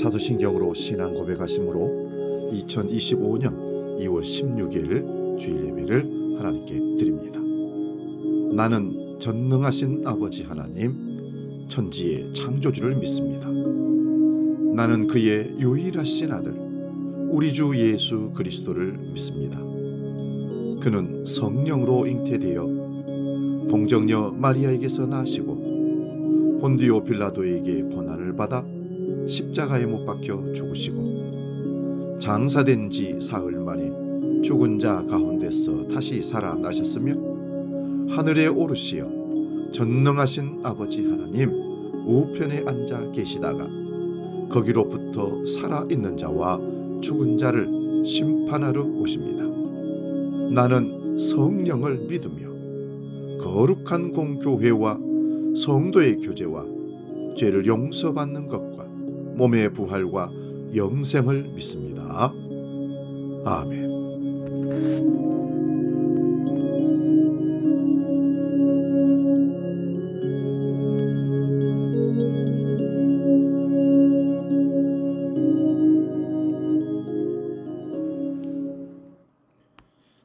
사도신경으로 신앙 고백하심으로 2025년 2월 16일 주일 예배를 하나님께 드립니다. 나는 전능하신 아버지 하나님, 천지의 창조주를 믿습니다. 나는 그의 유일하신 아들, 우리 주 예수 그리스도를 믿습니다. 그는 성령으로 잉태되어 동정녀 마리아에게서 나시고 본디오 빌라도에게 고난을 받아 십자가에 못 박혀 죽으시고 장사된 지 사흘 만에 죽은 자 가운데서 다시 살아나셨으며 하늘에 오르시어 전능하신 아버지 하나님 우편에 앉아 계시다가 거기로부터 살아있는 자와 죽은 자를 심판하러 오십니다. 나는 성령을 믿으며 거룩한 공교회와 성도의 교제와 죄를 용서받는 것과 몸의 부활과 영생을 믿습니다. 아멘.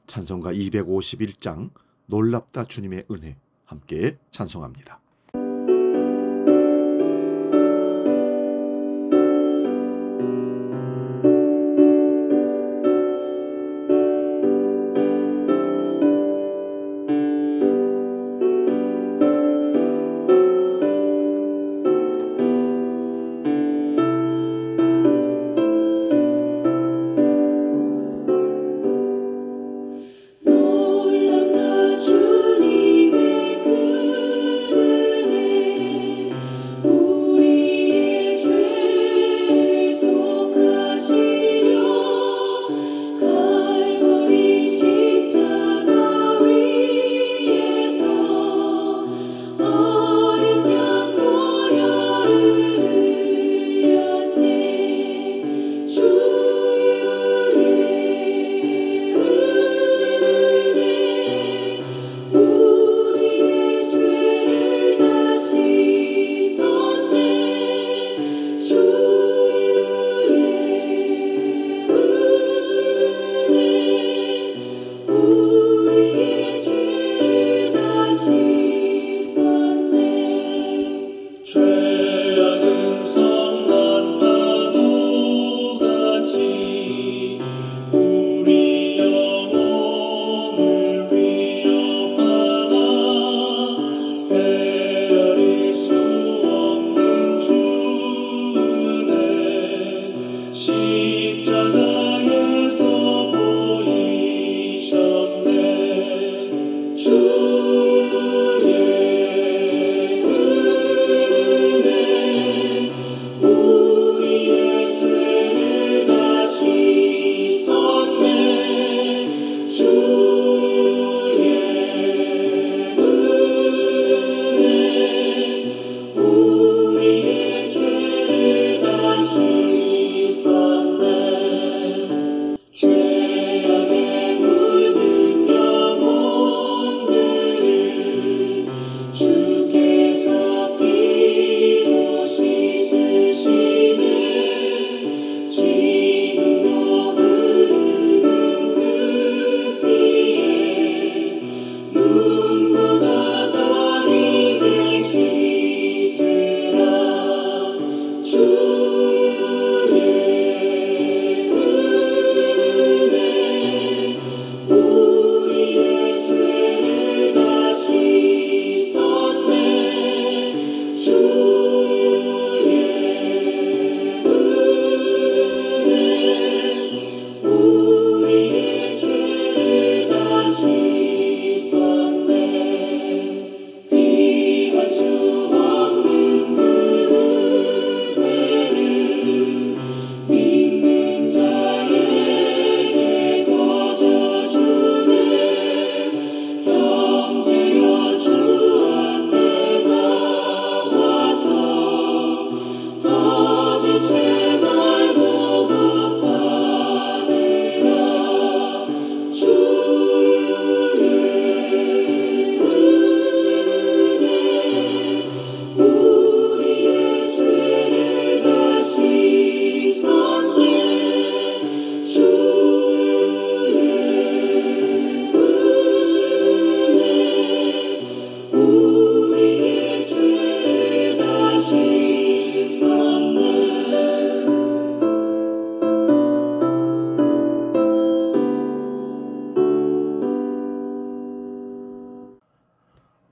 찬송가 251장 놀랍다 주님의 은혜 함께 찬송합니다. 놀랍다 주님의 그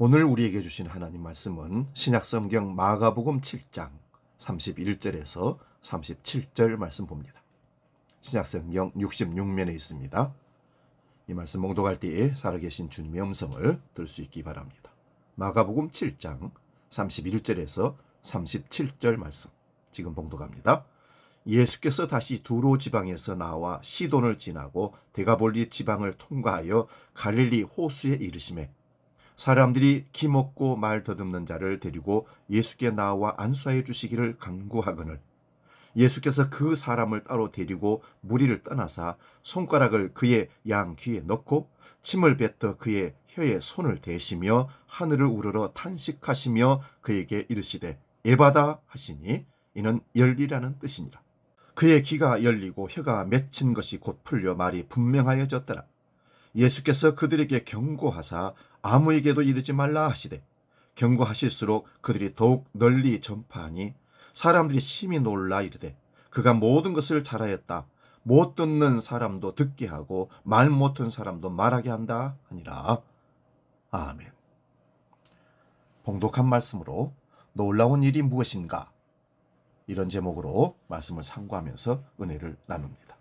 오늘 우리에게 주신 하나님 말씀은 신약성경 마가복음 7장 31절에서 37절 말씀 봅니다. 신약성경 66면에 있습니다. 이 말씀 봉독할 때에 살아계신 주님의 음성을 들을 수 있기 바랍니다. 마가복음 7장 31절에서 37절 말씀 지금 봉독합니다. 예수께서 다시 두로 지방에서 나와 시돈을 지나고 데가볼리 지방을 통과하여 갈릴리 호수에 이르시매 사람들이 기먹고 말 더듬는 자를 데리고 예수께 나와 안수하여 주시기를 간구하거늘 예수께서 그 사람을 따로 데리고 무리를 떠나사 손가락을 그의 양 귀에 넣고 침을 뱉어 그의 혀에 손을 대시며 하늘을 우러러 탄식하시며 그에게 이르시되 에바다 하시니 이는 열리라는 뜻이니라. 그의 귀가 열리고 혀가 맺힌 것이 곧 풀려 말이 분명하여졌더라. 예수께서 그들에게 경고하사 아무에게도 이르지 말라 하시되 경고하실수록 그들이 더욱 널리 전파하니 사람들이 심히 놀라 이르되 그가 모든 것을 잘하였다. 못 듣는 사람도 듣게 하고 말 못한 사람도 말하게 한다 하니라. 아멘. 봉독한 말씀으로 놀라운 일이 무엇인가? 이런 제목으로 말씀을 상고하면서 은혜를 나눕니다.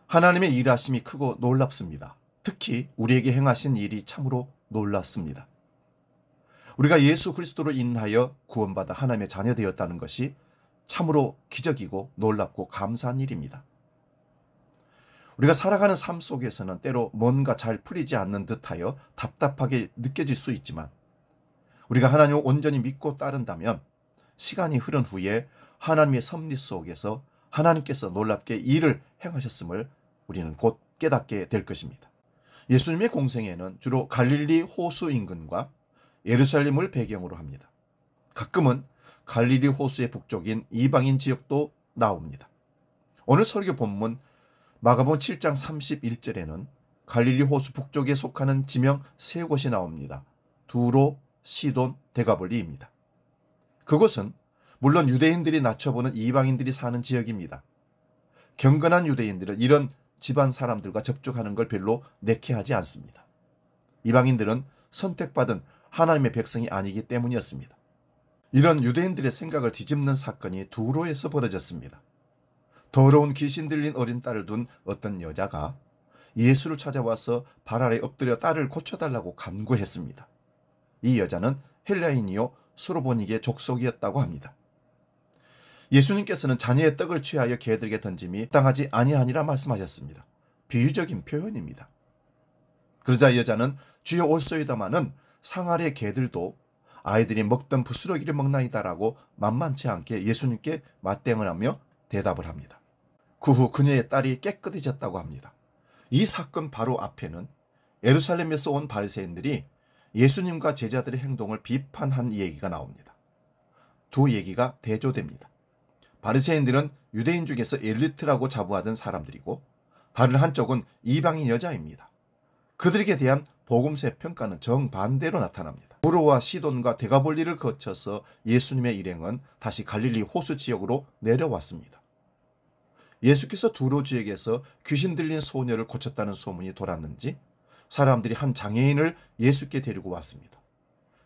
하나님의 일하심이 크고 놀랍습니다. 특히 우리에게 행하신 일이 참으로 놀랍습니다. 우리가 예수 그리스도로 인하여 구원받아 하나님의 자녀 되었다는 것이 참으로 기적이고 놀랍고 감사한 일입니다. 우리가 살아가는 삶 속에서는 때로 뭔가 잘 풀리지 않는 듯하여 답답하게 느껴질 수 있지만 우리가 하나님을 온전히 믿고 따른다면 시간이 흐른 후에 하나님의 섭리 속에서 하나님께서 놀랍게 일을 행하셨음을 우리는 곧 깨닫게 될 것입니다. 예수님의 공생애는 주로 갈릴리 호수 인근과 예루살렘을 배경으로 합니다. 가끔은 갈릴리 호수의 북쪽인 이방인 지역도 나옵니다. 오늘 설교 본문 마가복음 7장 31절에는 갈릴리 호수 북쪽에 속하는 지명 세 곳이 나옵니다. 두로, 시돈, 데가볼리입니다. 그곳은 물론 유대인들이 낮춰보는 이방인들이 사는 지역입니다. 경건한 유대인들은 이런 집안 사람들과 접촉하는 걸 별로 내키하지 않습니다. 이방인들은 선택받은 하나님의 백성이 아니기 때문이었습니다. 이런 유대인들의 생각을 뒤집는 사건이 두로에서 벌어졌습니다. 더러운 귀신 들린 어린 딸을 둔 어떤 여자가 예수를 찾아와서 발 아래 엎드려 딸을 고쳐달라고 간구했습니다. 이 여자는 헬라인이요 수로보니게 족속이었다고 합니다. 예수님께서는 자녀의 떡을 취하여 개들에게 던짐이 땅하지 아니하니라 말씀하셨습니다. 비유적인 표현입니다. 그러자 여자는 주여 올소이다마는 상 아래 개들도 아이들이 먹던 부스러기를 먹나이다라고 만만치 않게 예수님께 맞대응을 하며 대답을 합니다. 그 후 그녀의 딸이 깨끗해졌다고 합니다. 이 사건 바로 앞에는 예루살렘에서 온 바리새인들이 예수님과 제자들의 행동을 비판한 얘기가 나옵니다. 두 얘기가 대조됩니다. 바리새인들은 유대인 중에서 엘리트라고 자부하던 사람들이고 다른 한쪽은 이방인 여자입니다. 그들에게 대한 복음서의 평가는 정반대로 나타납니다. 두로와 시돈과 데가볼리를 거쳐서 예수님의 일행은 다시 갈릴리 호수 지역으로 내려왔습니다. 예수께서 두로 지역에서 귀신 들린 소녀를 고쳤다는 소문이 돌았는지 사람들이 한 장애인을 예수께 데리고 왔습니다.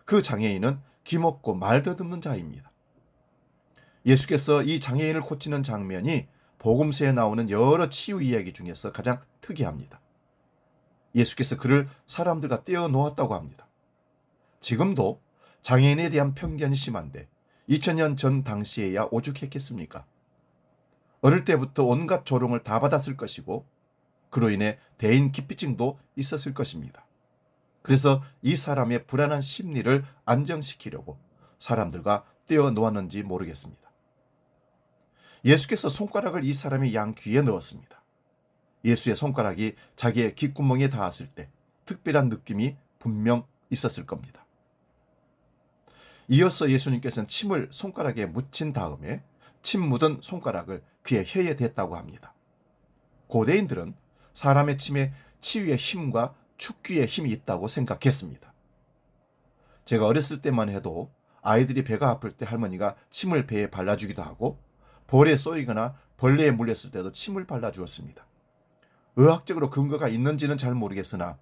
그 장애인은 귀먹고 말 더듬는 자입니다. 예수께서 이 장애인을 고치는 장면이 복음서에 나오는 여러 치유 이야기 중에서 가장 특이합니다. 예수께서 그를 사람들과 떼어놓았다고 합니다. 지금도 장애인에 대한 편견이 심한데 2000년 전 당시에야 오죽했겠습니까? 어릴 때부터 온갖 조롱을 다 받았을 것이고 그로 인해 대인 기피증도 있었을 것입니다. 그래서 이 사람의 불안한 심리를 안정시키려고 사람들과 떼어놓았는지 모르겠습니다. 예수께서 손가락을 이 사람의 양 귀에 넣었습니다. 예수의 손가락이 자기의 귓구멍에 닿았을 때 특별한 느낌이 분명 있었을 겁니다. 이어서 예수님께서는 침을 손가락에 묻힌 다음에 침 묻은 손가락을 그의 혀에 댔다고 합니다. 고대인들은 사람의 침에 치유의 힘과 축귀의 힘이 있다고 생각했습니다. 제가 어렸을 때만 해도 아이들이 배가 아플 때 할머니가 침을 배에 발라주기도 하고 볼에 쏘이거나 벌레에 물렸을 때도 침을 발라주었습니다. 의학적으로 근거가 있는지는 잘 모르겠으나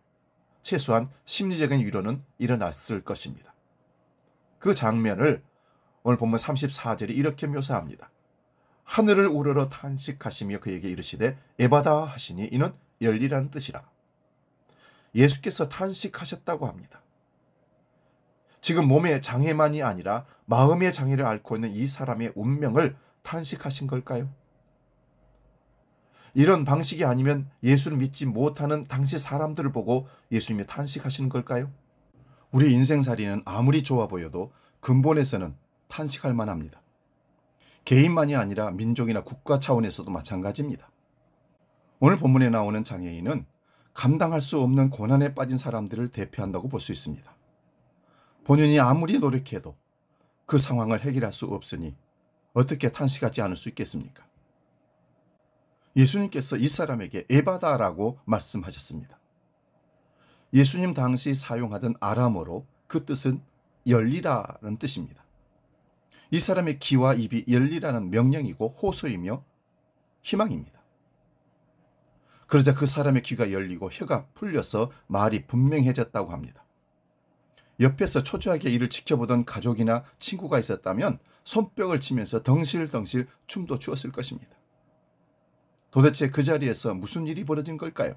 최소한 심리적인 위로는 일어났을 것입니다. 그 장면을 오늘 본문 34절이 이렇게 묘사합니다. 하늘을 우러러 탄식하시며 그에게 이르시되 에바다 하시니 이는 열리라는 뜻이라. 예수께서 탄식하셨다고 합니다. 지금 몸의 장애만이 아니라 마음의 장애를 앓고 있는 이 사람의 운명을 탄식하신 걸까요? 이런 방식이 아니면 예수를 믿지 못하는 당시 사람들을 보고 예수님이 탄식하시는 걸까요? 우리 인생살이는 아무리 좋아 보여도 근본에서는 탄식할 만합니다. 개인만이 아니라 민족이나 국가 차원에서도 마찬가지입니다. 오늘 본문에 나오는 장애인은 감당할 수 없는 고난에 빠진 사람들을 대표한다고 볼 수 있습니다. 본인이 아무리 노력해도 그 상황을 해결할 수 없으니 어떻게 탄식하지 않을 수 있겠습니까? 예수님께서 이 사람에게 에바다라고 말씀하셨습니다. 예수님 당시 사용하던 아람어로 그 뜻은 열리라는 뜻입니다. 이 사람의 귀와 입이 열리라는 명령이고 호소이며 희망입니다. 그러자 그 사람의 귀가 열리고 혀가 풀려서 말이 분명해졌다고 합니다. 옆에서 초조하게 이를 지켜보던 가족이나 친구가 있었다면 손뼉을 치면서 덩실덩실 춤도 추었을 것입니다. 도대체 그 자리에서 무슨 일이 벌어진 걸까요?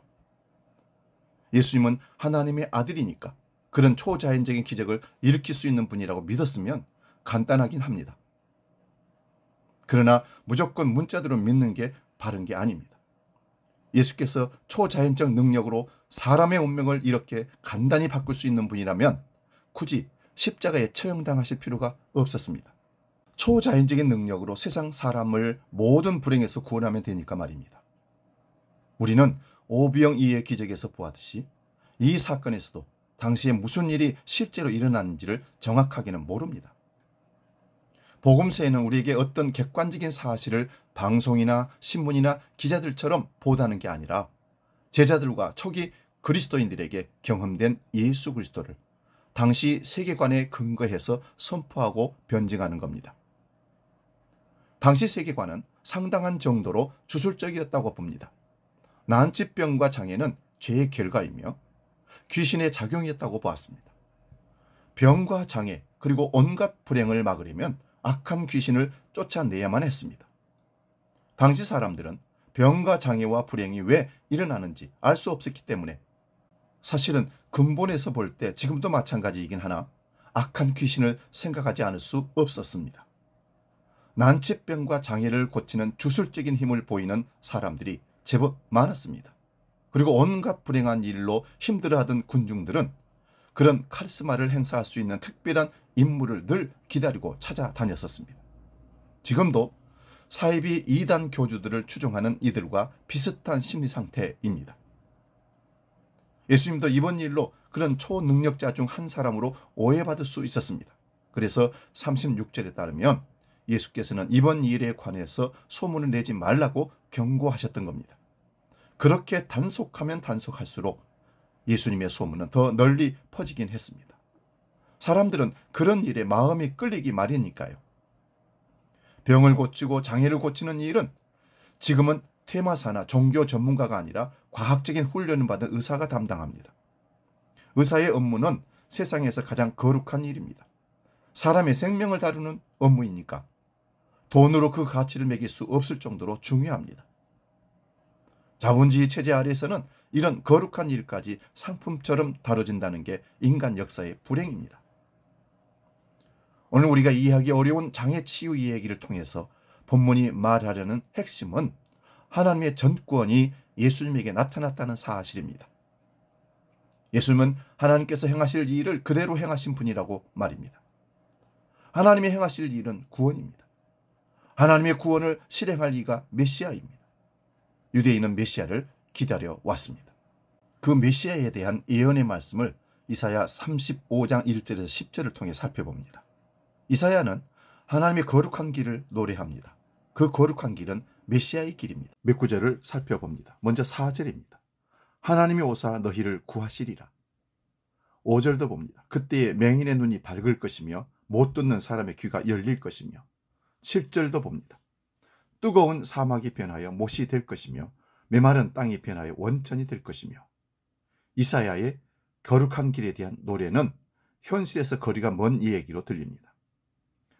예수님은 하나님의 아들이니까 그런 초자연적인 기적을 일으킬 수 있는 분이라고 믿었으면 간단하긴 합니다. 그러나 무조건 문자대로 믿는 게 바른 게 아닙니다. 예수께서 초자연적 능력으로 사람의 운명을 이렇게 간단히 바꿀 수 있는 분이라면 굳이 십자가에 처형당하실 필요가 없었습니다. 초자연적인 능력으로 세상 사람을 모든 불행에서 구원하면 되니까 말입니다. 우리는 오병 이의 기적에서 보았듯이 이 사건에서도 당시에 무슨 일이 실제로 일어났는지를 정확하게는 모릅니다. 복음서에는 우리에게 어떤 객관적인 사실을 방송이나 신문이나 기자들처럼 보도하는 게 아니라 제자들과 초기 그리스도인들에게 경험된 예수 그리스도를 당시 세계관에 근거해서 선포하고 변증하는 겁니다. 당시 세계관은 상당한 정도로 주술적이었다고 봅니다. 난치병과 장애는 죄의 결과이며 귀신의 작용이었다고 보았습니다. 병과 장애 그리고 온갖 불행을 막으려면 악한 귀신을 쫓아내야만 했습니다. 당시 사람들은 병과 장애와 불행이 왜 일어나는지 알 수 없었기 때문에 사실은 근본에서 볼 때 지금도 마찬가지이긴 하나 악한 귀신을 생각하지 않을 수 없었습니다. 난치병과 장애를 고치는 주술적인 힘을 보이는 사람들이 제법 많았습니다. 그리고 온갖 불행한 일로 힘들어하던 군중들은 그런 카리스마를 행사할 수 있는 특별한 인물을 늘 기다리고 찾아다녔었습니다. 지금도 사이비 이단 교주들을 추종하는 이들과 비슷한 심리 상태입니다. 예수님도 이번 일로 그런 초능력자 중 한 사람으로 오해받을 수 있었습니다. 그래서 36절에 따르면 예수께서는 이번 일에 관해서 소문을 내지 말라고 경고하셨던 겁니다. 그렇게 단속하면 단속할수록 예수님의 소문은 더 널리 퍼지긴 했습니다. 사람들은 그런 일에 마음이 끌리기 마련이니까요. 병을 고치고 장애를 고치는 일은 지금은 퇴마사나 종교 전문가가 아니라 과학적인 훈련을 받은 의사가 담당합니다. 의사의 업무는 세상에서 가장 거룩한 일입니다. 사람의 생명을 다루는 업무이니까 돈으로 그 가치를 매길 수 없을 정도로 중요합니다. 자본주의 체제 아래에서는 이런 거룩한 일까지 상품처럼 다뤄진다는 게 인간 역사의 불행입니다. 오늘 우리가 이해하기 어려운 장애 치유 이야기를 통해서 본문이 말하려는 핵심은 하나님의 전권이 예수님에게 나타났다는 사실입니다. 예수님은 하나님께서 행하실 일을 그대로 행하신 분이라고 말입니다. 하나님이 행하실 일은 구원입니다. 하나님의 구원을 실행할 이가 메시아입니다. 유대인은 메시아를 기다려 왔습니다. 그 메시아에 대한 예언의 말씀을 이사야 35장 1절에서 10절을 통해 살펴봅니다. 이사야는 하나님의 거룩한 길을 노래합니다. 그 거룩한 길은 메시아의 길입니다. 몇 구절을 살펴봅니다. 먼저 4절입니다. 하나님이 오사 너희를 구하시리라. 5절도 봅니다. 그때에 맹인의 눈이 밝을 것이며 못 듣는 사람의 귀가 열릴 것이며 7절도 봅니다. 뜨거운 사막이 변하여 못이 될 것이며 메마른 땅이 변하여 원천이 될 것이며 이사야의 거룩한 길에 대한 노래는 현실에서 거리가 먼 이야기로 들립니다.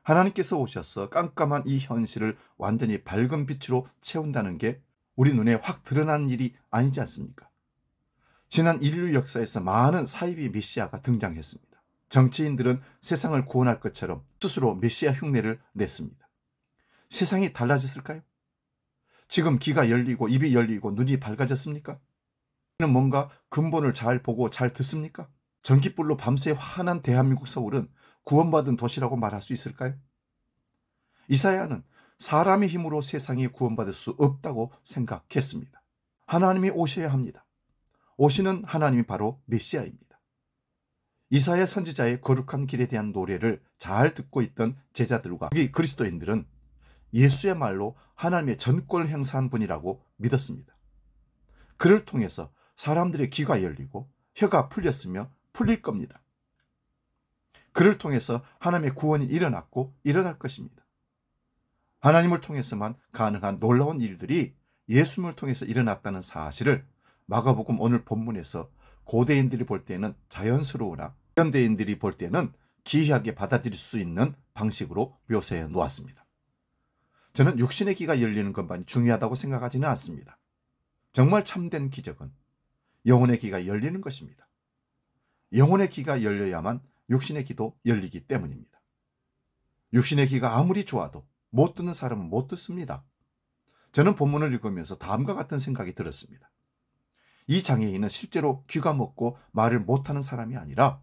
하나님께서 오셔서 깜깜한 이 현실을 완전히 밝은 빛으로 채운다는 게 우리 눈에 확 드러나는 일이 아니지 않습니까? 지난 인류 역사에서 많은 사이비 메시아가 등장했습니다. 정치인들은 세상을 구원할 것처럼 스스로 메시아 흉내를 냈습니다. 세상이 달라졌을까요? 지금 귀가 열리고 입이 열리고 눈이 밝아졌습니까? 뭔가 근본을 잘 보고 잘 듣습니까? 전깃불로 밤새 환한 대한민국 서울은 구원받은 도시라고 말할 수 있을까요? 이사야는 사람의 힘으로 세상이 구원받을 수 없다고 생각했습니다. 하나님이 오셔야 합니다. 오시는 하나님이 바로 메시아입니다. 이사야 선지자의 거룩한 길에 대한 노래를 잘 듣고 있던 제자들과 여기 그리스도인들은 예수야말로 하나님의 전권을 행사한 분이라고 믿었습니다. 그를 통해서 사람들의 귀가 열리고 혀가 풀렸으며 풀릴 겁니다. 그를 통해서 하나님의 구원이 일어났고 일어날 것입니다. 하나님을 통해서만 가능한 놀라운 일들이 예수님을 통해서 일어났다는 사실을 마가복음 오늘 본문에서 고대인들이 볼 때는 자연스러우나 현대인들이 볼 때는 기이하게 받아들일 수 있는 방식으로 묘사해 놓았습니다. 저는 육신의 귀가 열리는 것만이 중요하다고 생각하지는 않습니다. 정말 참된 기적은 영혼의 귀가 열리는 것입니다. 영혼의 귀가 열려야만 육신의 귀도 열리기 때문입니다. 육신의 귀가 아무리 좋아도 못 듣는 사람은 못 듣습니다. 저는 본문을 읽으면서 다음과 같은 생각이 들었습니다. 이 장애인은 실제로 귀가 먹고 말을 못하는 사람이 아니라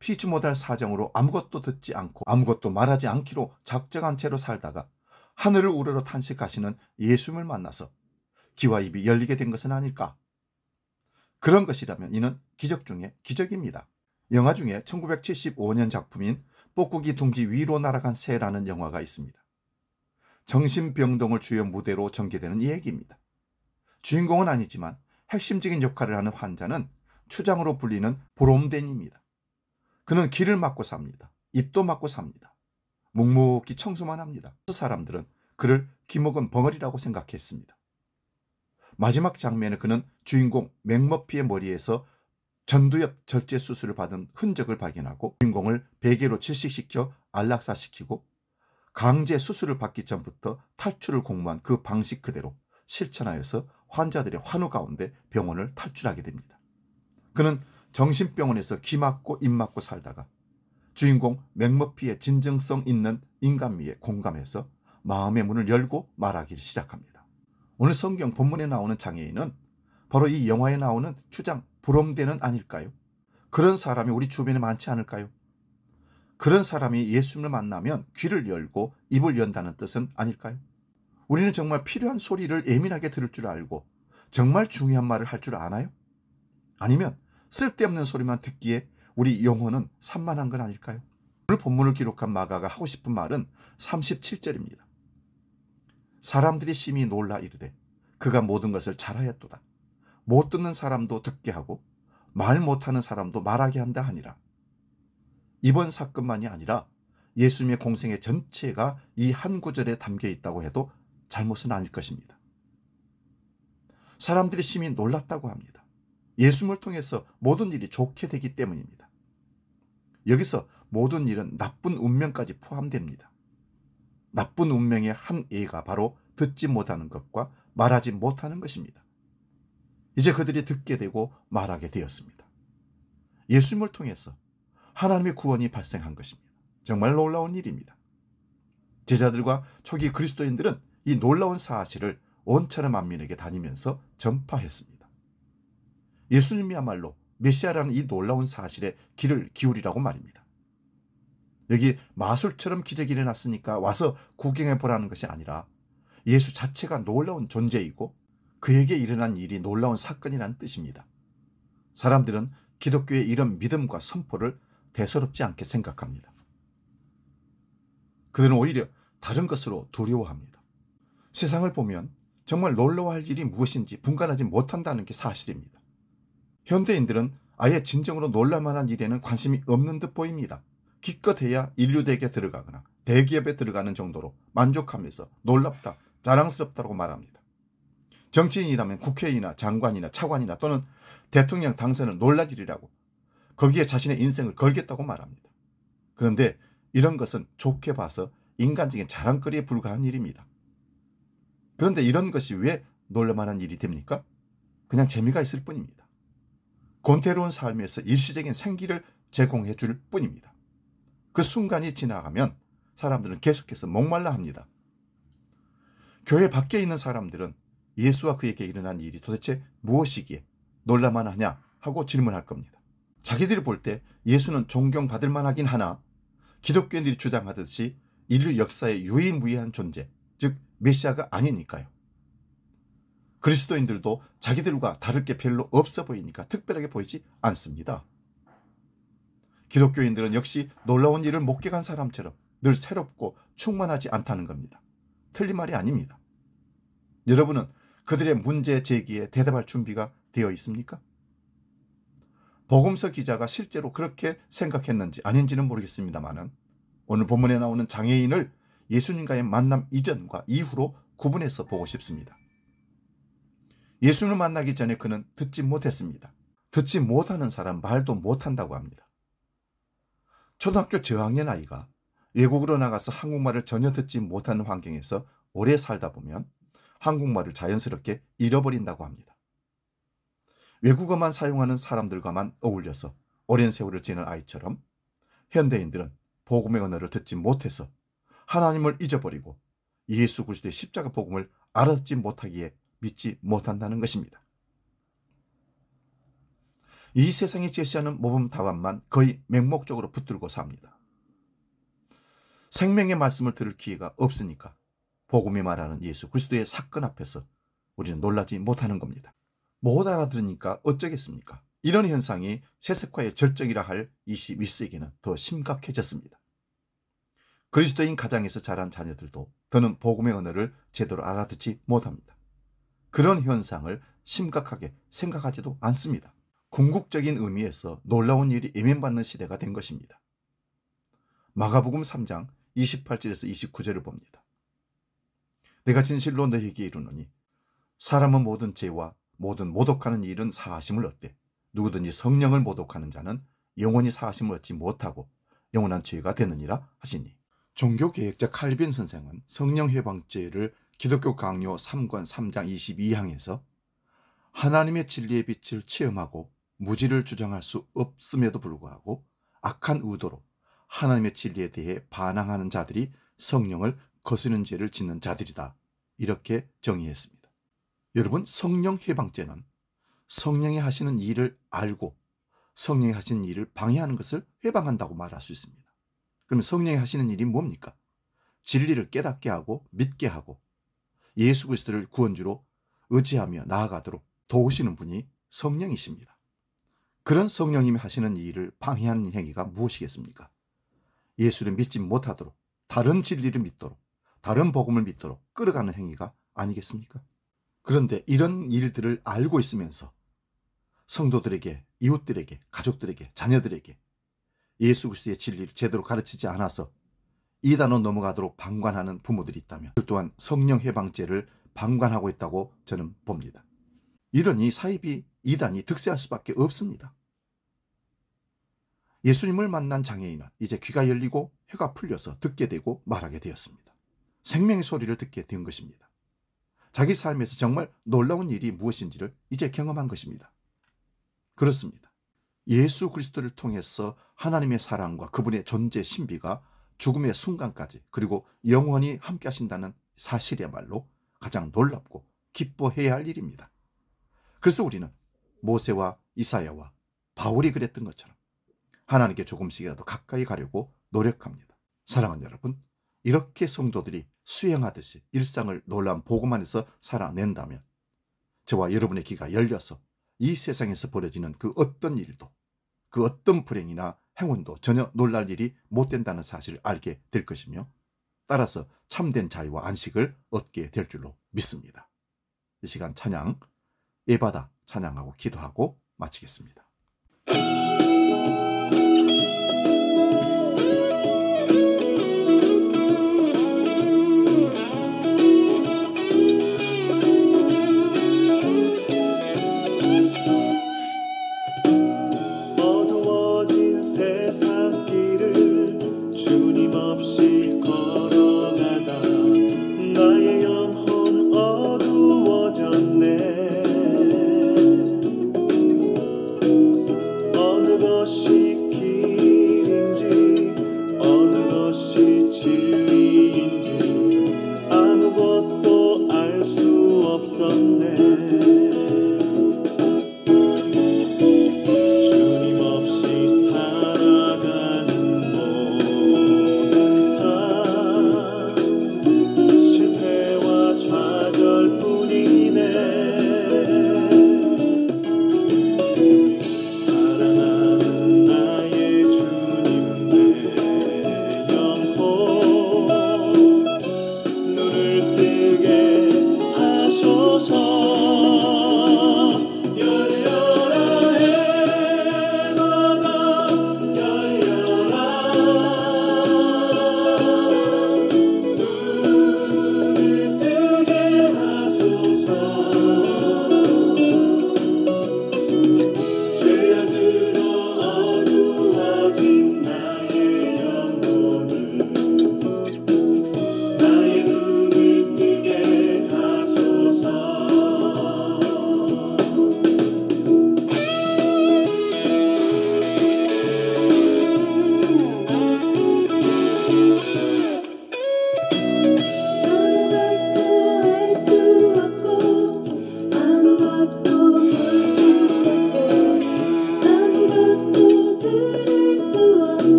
피지 못할 사정으로 아무것도 듣지 않고 아무것도 말하지 않기로 작정한 채로 살다가 하늘을 우러러 탄식하시는 예수님을 만나서 귀와 입이 열리게 된 것은 아닐까? 그런 것이라면 이는 기적 중에 기적입니다. 영화 중에 1975년 작품인 뽁뽁이 둥지 위로 날아간 새라는 영화가 있습니다. 정신병동을 주요 무대로 전개되는 이야기입니다. 주인공은 아니지만 핵심적인 역할을 하는 환자는 추장으로 불리는 브롬덴입니다. 그는 귀를 막고 삽니다. 입도 막고 삽니다. 묵묵히 청소만 합니다. 사람들은 그를 귀먹은 벙어리라고 생각했습니다. 마지막 장면에 그는 주인공 맥머피의 머리에서 전두엽 절제 수술을 받은 흔적을 발견하고 주인공을 베개로 질식시켜 안락사시키고 강제 수술을 받기 전부터 탈출을 공모한 그 방식 그대로 실천하여서 환자들의 환호 가운데 병원을 탈출하게 됩니다. 그는 정신병원에서 귀 막고 입 막고 살다가 주인공 맥머피의 진정성 있는 인간미에 공감해서 마음의 문을 열고 말하기를 시작합니다. 오늘 성경 본문에 나오는 장애인은 바로 이 영화에 나오는 추장 브롬덴은 아닐까요? 그런 사람이 우리 주변에 많지 않을까요? 그런 사람이 예수님을 만나면 귀를 열고 입을 연다는 뜻은 아닐까요? 우리는 정말 필요한 소리를 예민하게 들을 줄 알고 정말 중요한 말을 할 줄 아나요? 아니면 쓸데없는 소리만 듣기에 우리 영혼은 산만한 건 아닐까요? 오늘 본문을 기록한 마가가 하고 싶은 말은 37절입니다. 사람들이 심히 놀라 이르되 그가 모든 것을 잘하였도다. 못 듣는 사람도 듣게 하고 말 못하는 사람도 말하게 한다 하니라. 이번 사건만이 아니라 예수님의 공생의 전체가 이 한 구절에 담겨 있다고 해도 잘못은 아닐 것입니다. 사람들이 심히 놀랐다고 합니다. 예수님을 통해서 모든 일이 좋게 되기 때문입니다. 여기서 모든 일은 나쁜 운명까지 포함됩니다. 나쁜 운명의 한 예가 바로 듣지 못하는 것과 말하지 못하는 것입니다. 이제 그들이 듣게 되고 말하게 되었습니다. 예수님을 통해서 하나님의 구원이 발생한 것입니다. 정말 놀라운 일입니다. 제자들과 초기 그리스도인들은 이 놀라운 사실을 온천한 만민에게 다니면서 전파했습니다. 예수님이야말로 메시아라는 이 놀라운 사실에 귀를 기울이라고 말입니다. 여기 마술처럼 기적이 일어났으니까 와서 구경해 보라는 것이 아니라 예수 자체가 놀라운 존재이고 그에게 일어난 일이 놀라운 사건이라는 뜻입니다. 사람들은 기독교의 이런 믿음과 선포를 대수롭지 않게 생각합니다. 그들은 오히려 다른 것으로 두려워합니다. 세상을 보면 정말 놀라워할 일이 무엇인지 분간하지 못한다는 게 사실입니다. 현대인들은 아예 진정으로 놀랄만한 일에는 관심이 없는 듯 보입니다. 기껏해야 인류대에 들어가거나 대기업에 들어가는 정도로 만족하면서 놀랍다, 자랑스럽다고 말합니다. 정치인이라면 국회의나 장관이나 차관이나 또는 대통령 당선은 놀랄 일이라고 거기에 자신의 인생을 걸겠다고 말합니다. 그런데 이런 것은 좋게 봐서 인간적인 자랑거리에 불과한 일입니다. 그런데 이런 것이 왜 놀랄만한 일이 됩니까? 그냥 재미가 있을 뿐입니다. 권태로운 삶에서 일시적인 생기를 제공해 줄 뿐입니다. 그 순간이 지나가면 사람들은 계속해서 목말라 합니다. 교회 밖에 있는 사람들은 예수와 그에게 일어난 일이 도대체 무엇이기에 놀랄만하냐 하고 질문할 겁니다. 자기들이 볼 때 예수는 존경받을 만하긴 하나 기독교인들이 주장하듯이 인류 역사의 유일무이한 존재, 즉 메시아가 아니니까요. 그리스도인들도 자기들과 다를 게 별로 없어 보이니까 특별하게 보이지 않습니다. 기독교인들은 역시 놀라운 일을 목격한 사람처럼 늘 새롭고 충만하지 않다는 겁니다. 틀린 말이 아닙니다. 여러분은 그들의 문제 제기에 대답할 준비가 되어 있습니까? 복음서 기자가 실제로 그렇게 생각했는지 아닌지는 모르겠습니다만 오늘 본문에 나오는 장애인을 예수님과의 만남 이전과 이후로 구분해서 보고 싶습니다. 예수님을 만나기 전에 그는 듣지 못했습니다. 듣지 못하는 사람 말도 못한다고 합니다. 초등학교 저학년 아이가 외국으로 나가서 한국말을 전혀 듣지 못하는 환경에서 오래 살다 보면 한국말을 자연스럽게 잃어버린다고 합니다. 외국어만 사용하는 사람들과만 어울려서 오랜 세월을 지낸 아이처럼 현대인들은 복음의 언어를 듣지 못해서 하나님을 잊어버리고 예수 그리스도의 십자가 복음을 알아듣지 못하기에 믿지 못한다는 것입니다. 이 세상이 제시하는 모범 답안만 거의 맹목적으로 붙들고 삽니다. 생명의 말씀을 들을 기회가 없으니까 복음이 말하는 예수 그리스도의 사건 앞에서 우리는 놀라지 못하는 겁니다. 못 알아들으니까 어쩌겠습니까? 이런 현상이 세습과의 절정이라 할 21세기는 더 심각해졌습니다. 그리스도인 가정에서 자란 자녀들도 더는 복음의 언어를 제대로 알아듣지 못합니다. 그런 현상을 심각하게 생각하지도 않습니다. 궁극적인 의미에서 놀라운 일이 예면받는 시대가 된 것입니다. 마가복음 3장 28절에서 29절을 봅니다. 내가 진실로 너희에게 이르노니 사람은 모든 죄와 모든 모독하는 일은 사하심을 얻되 누구든지 성령을 모독하는 자는 영원히 사하심을 얻지 못하고 영원한 죄가 되느니라 하시니. 종교개혁자 칼빈 선생은 성령해방죄를 기독교 강요 3권 3장 22항에서 하나님의 진리의 빛을 체험하고 무지를 주장할 수 없음에도 불구하고 악한 의도로 하나님의 진리에 대해 반항하는 자들이 성령을 거스르는 죄를 짓는 자들이다. 이렇게 정의했습니다. 여러분, 성령 해방죄는 성령이 하시는 일을 알고 성령이 하시는 일을 방해하는 것을 해방한다고 말할 수 있습니다. 그러면 성령이 하시는 일이 뭡니까? 진리를 깨닫게 하고 믿게 하고 예수 그리스도를 구원주로 의지하며 나아가도록 도우시는 분이 성령이십니다. 그런 성령님이 하시는 일을 방해하는 행위가 무엇이겠습니까? 예수를 믿지 못하도록 다른 진리를 믿도록 다른 복음을 믿도록 끌어가는 행위가 아니겠습니까? 그런데 이런 일들을 알고 있으면서 성도들에게, 이웃들에게, 가족들에게, 자녀들에게 예수 그리스도의 진리를 제대로 가르치지 않아서 이단으로 넘어가도록 방관하는 부모들이 있다면 그 또한 성령 해방죄를 방관하고 있다고 저는 봅니다. 이러니 사이비 이단이 득세할 수밖에 없습니다. 예수님을 만난 장애인은 이제 귀가 열리고 혀가 풀려서 듣게 되고 말하게 되었습니다. 생명의 소리를 듣게 된 것입니다. 자기 삶에서 정말 놀라운 일이 무엇인지를 이제 경험한 것입니다. 그렇습니다. 예수 그리스도를 통해서 하나님의 사랑과 그분의 존재 신비가 죽음의 순간까지 그리고 영원히 함께 하신다는 사실이야말로 가장 놀랍고 기뻐해야 할 일입니다. 그래서 우리는 모세와 이사야와 바울이 그랬던 것처럼 하나님께 조금씩이라도 가까이 가려고 노력합니다. 사랑하는 여러분, 이렇게 성도들이 수행하듯이 일상을 놀라운 복음 안에서 살아낸다면 저와 여러분의 귀가 열려서 이 세상에서 벌어지는 그 어떤 일도 그 어떤 불행이나 행운도 전혀 놀랄 일이 못 된다는 사실을 알게 될 것이며 따라서 참된 자유와 안식을 얻게 될 줄로 믿습니다. 이 시간 찬양 예받아 찬양하고 기도하고 마치겠습니다. 어두워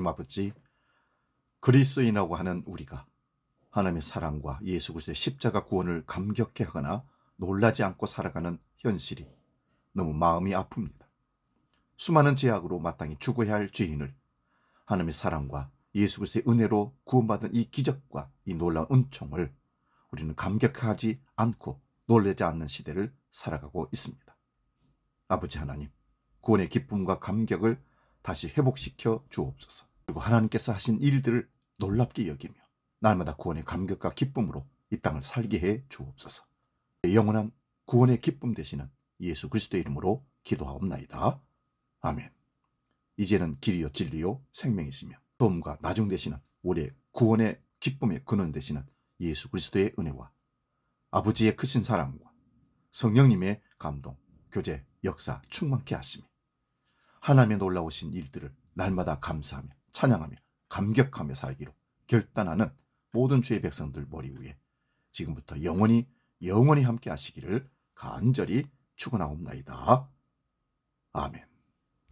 아버지, 그리스도인이라고 하는 우리가 하나님의 사랑과 예수 그리스도의 십자가 구원을 감격해 하거나 놀라지 않고 살아가는 현실이 너무 마음이 아픕니다. 수많은 죄악으로 마땅히 죽어야 할 죄인을 하나님의 사랑과 예수 그리스도의 은혜로 구원받은 이 기적과 이 놀라운 은총을 우리는 감격하지 않고 놀라지 않는 시대를 살아가고 있습니다. 아버지 하나님, 구원의 기쁨과 감격을 다시 회복시켜 주옵소서. 그리고 하나님께서 하신 일들을 놀랍게 여기며 날마다 구원의 감격과 기쁨으로 이 땅을 살게 해 주옵소서. 영원한 구원의 기쁨 되시는 예수 그리스도의 이름으로 기도하옵나이다. 아멘. 이제는 길이요 진리요 생명이시며 도움과 나중 되시는 우리의 구원의 기쁨의 근원 되시는 예수 그리스도의 은혜와 아버지의 크신 사랑과 성령님의 감동, 교제, 역사 충만케 하시며 하나님의 놀라우신 일들을 날마다 감사하며 찬양하며 감격하며 살기로 결단하는 모든 주의 백성들 머리 위에 지금부터 영원히 함께 하시기를 간절히 축원하옵나이다. 아멘.